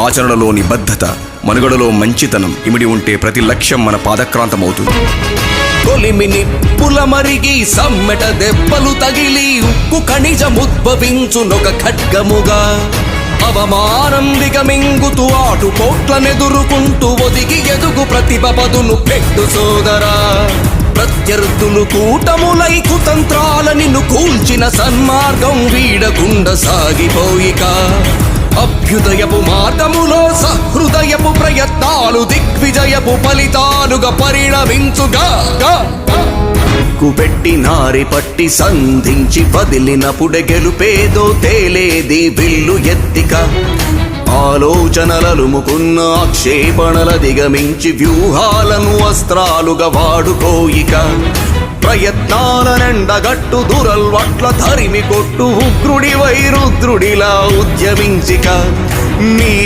ఆచరణలో నిబద్ధత, మనుగడలో మంచితనం ఇమిడి ఉంటే ప్రతి లక్ష్యం మన పాదక్రాంతమవుతుంది. కొలిమిని పులమరిగి సమ్మెట దెబ్బలు తగిలి ఉక్కు ఖనిజముద్భవించునొక ఖడ్గముగా, అవమానం దిగమింగుతూ ఆటు పోట్లనెదురుకుంటూ ఒదిగి ఎదుగు ప్రతిభ పదును పెట్టు సోదరా. ప్రత్యర్థులు కూటములై కుతంత్రాల నిన్ను కూల్చిన సన్మార్గం వీడకుండా సాగిపోయిక, అభ్యుదయపు మార్గములో సహృదయపు ప్రయత్నాలు దిగ్విజయపు ఫలితాలుగా పరిణమించుగా. పెట్టి నారి పట్టి సంధించి వదిలినప్పుడే గెలుపేదో తేలేది విల్లు ఎత్తిక, ఆలోచనలలుముకున్న ఆక్షేపణల దిగమించి వ్యూహాలను అస్త్రాలుగా వాడుకోయిక, ప్రయత్నాలనెండగట్టు దురల్వట్ల తరిమి కొట్టు ఉగ్రుడి వైరుద్రుడిలా ఉద్యమించిక. నీ